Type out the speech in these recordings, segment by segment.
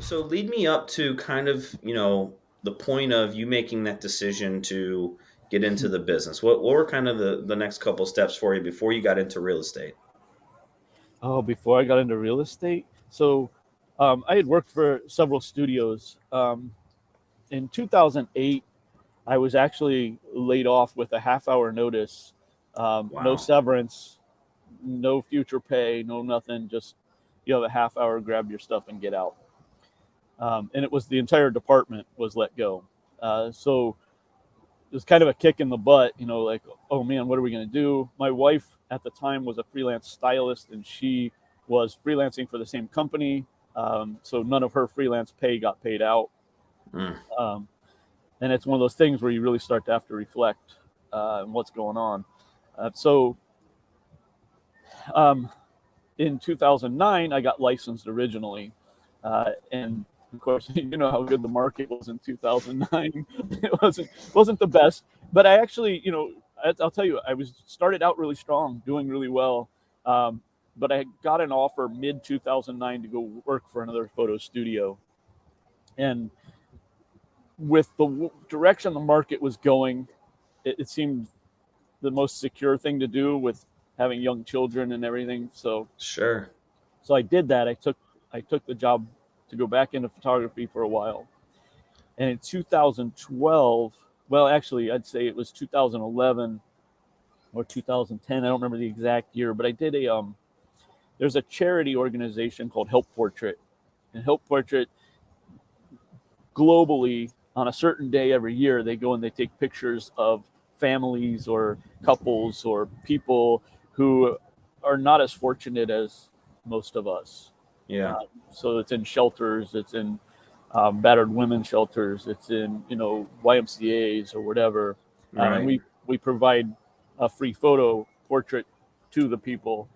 So lead me up to kind of, the point of you making that decision to get into the business. What were kind of the next couple steps for you before you got into real estate? Oh, before I got into real estate, I had worked for several studios. In 2008, I was actually laid off with a half-hour notice, no Wow. severance, no future pay, no nothing. Just you have a half hour, grab your stuff, and get out. And it was the entire department was let go. So it was kind of a kick in the butt, like, oh man, what are we going to do? My wife at the time was a freelance stylist, and she was freelancing for the same company. So none of her freelance pay got paid out. Mm. Um, and it's one of those things where you really start to have to reflect on what's going on. So um, in 2009, I got licensed originally. And of course, you know how good the market was in 2009. It wasn't the best, but I actually, I'll tell you, I was started out really strong, doing really well. Um, but I got an offer mid 2009 to go work for another photo studio. And with the direction the market was going, it seemed the most secure thing to do with having young children and everything. Sure. So I did that. I took the job to go back into photography for a while. And in 2012, well, actually, I'd say it was 2011 or 2010. I don't remember the exact year, but I did there's a charity organization called Help Portrait. And Help Portrait, globally, on a certain day every year, they go and they take pictures of families or couples or people who are not as fortunate as most of us. Yeah. Uh, so it's in shelters, it's in battered women shelters, it's in YMCA's or whatever, and Right. we provide a free photo portrait to the people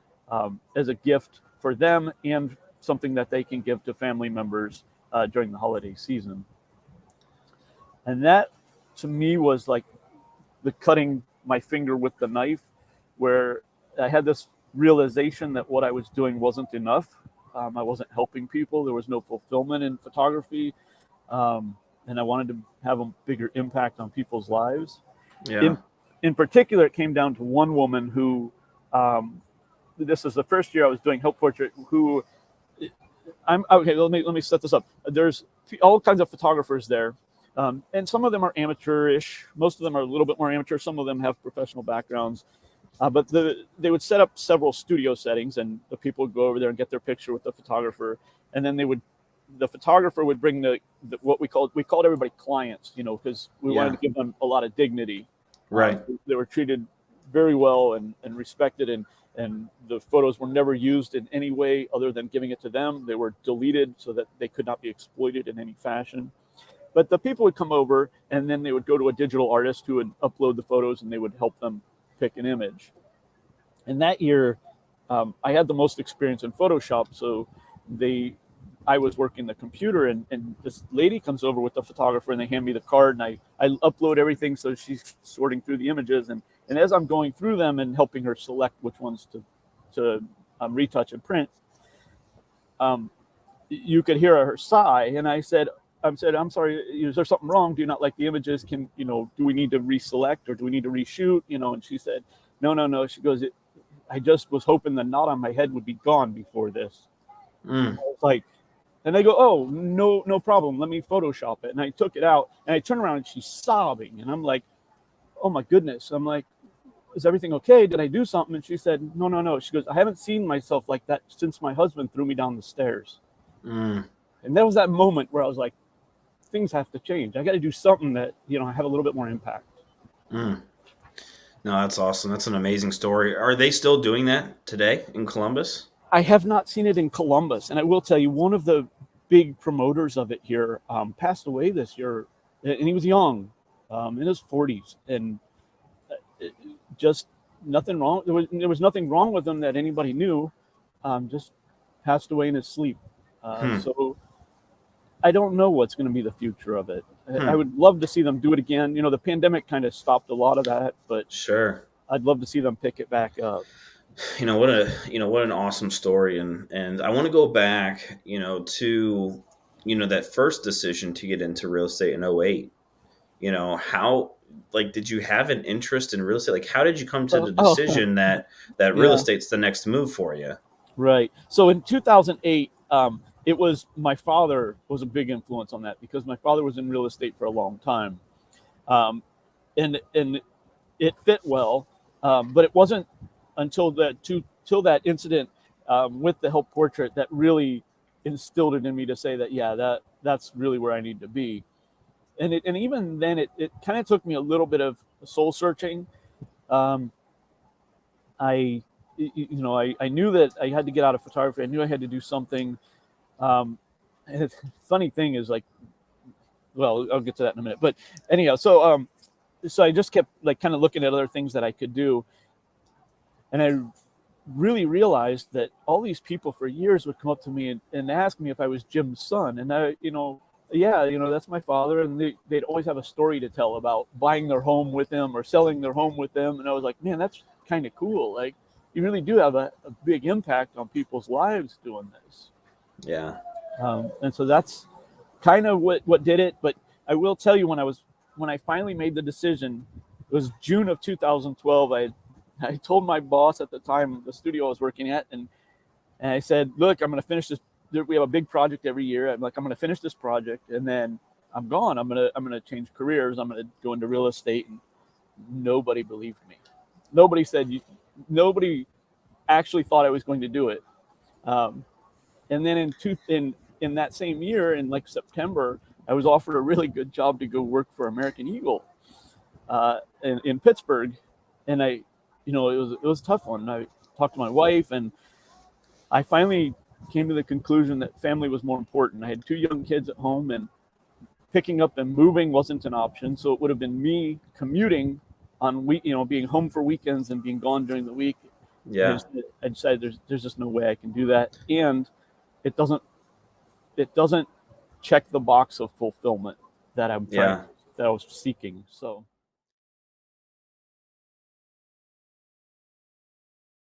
as a gift for them and something that they can give to family members during the holiday season. And that to me was like the cutting my finger with the knife, where I had this realization that what I was doing wasn't enough. I wasn't helping people. There was no fulfillment in photography, and I wanted to have a bigger impact on people's lives. Yeah. In in particular, it came down to one woman who, um, this is the first year I was doing Help Portrait. Who I'm okay. Let me set this up. There's all kinds of photographers there, and some of them are amateurish. Most of them are a little bit more amateur. Some of them have professional backgrounds. But they would set up several studio settings, and the people would go over there and get their picture with the photographer, and then the photographer would bring what we called everybody clients, because we wanted Yeah. to give them a lot of dignity. Right. They were treated very well and respected, and the photos were never used in any way other than giving it to them. They were deleted so that they could not be exploited in any fashion. But the people would come over, and then they would go to a digital artist who would upload the photos, and they would help them pick an image. And that year, I had the most experience in Photoshop, so they I was working the computer, and this lady comes over with the photographer, and they hand me the card, and I upload everything, so she's sorting through the images, and as I'm going through them and helping her select which ones to retouch and print, um, you could hear her sigh, and I said, I'm sorry, is there something wrong? Do you not like the images? Do we need to reselect or do we need to reshoot? And she said, no, no, no. She goes, I just was hoping the knot on my head would be gone before this. I Mm. was like, and they go, oh, no, no problem. Let me Photoshop it. And I took it out and I turn around and she's sobbing. And I'm like, oh my goodness. I'm like, is everything okay? Did I do something? And she said, no, no, no. She goes, I haven't seen myself like that since my husband threw me down the stairs. Mm. And that was that moment where I was like, things have to change. I got to do something that, have a little bit more impact. Mm. No, that's awesome. That's an amazing story. Are they still doing that today in Columbus? I have not seen it in Columbus. And I will tell you, one of the big promoters of it here passed away this year. And he was young, in his 40s. And just nothing wrong. There was nothing wrong with him that anybody knew. Just passed away in his sleep. Hmm. So I don't know what's going to be the future of it. I Hmm. would love to see them do it again. The pandemic kind of stopped a lot of that, but Sure. I'd love to see them pick it back up. What an awesome story, and I want to go back, to that first decision to get into real estate in '08, how, like, did you have an interest in real estate? Like, how did you come to the Oh, decision that real yeah, estate's the next move for you? right. So in 2008, it was my father was a big influence on that because my father was in real estate for a long time, um, and it fit well, but it wasn't until till that incident with the help portrait that really instilled it in me to say that yeah, that's really where I need to be. And even then, it kind of took me a little bit of soul searching. Um, I I knew that I had to get out of photography. I knew I had to do something. And the funny thing is, like, well, I'll get to that in a minute. But anyhow, so I just kept like kind of looking at other things that I could do, and I really realized that all these people for years would come up to me and ask me if I was Jim's son, and yeah, that's my father, and they'd always have a story to tell about buying their home with him or selling their home with them, and I was like, man, that's kind of cool. Like, you really do have a big impact on people's lives doing this. Yeah. And so that's kind of what did it. But I will tell you, when I finally made the decision, it was June of 2012. I told my boss at the time, the studio I was working at, and I said, look, I'm going to finish this. We have a big project every year. I'm going to finish this project, and then I'm gone. I'm going to change careers. I'm going to go into real estate. And nobody believed me. Nobody said, nobody actually thought I was going to do it. And then in that same year, in like September, I was offered a really good job to go work for American Eagle in Pittsburgh, and it was a tough one. I talked to my wife, and I finally came to the conclusion that family was more important. I had 2 young kids at home, and picking up and moving wasn't an option. So it would have been me commuting on being home for weekends and being gone during the week. Yeah. I decided there's just no way I can do that, and it doesn't it doesn't check the box of fulfillment that I'm trying Yeah. that I was seeking. So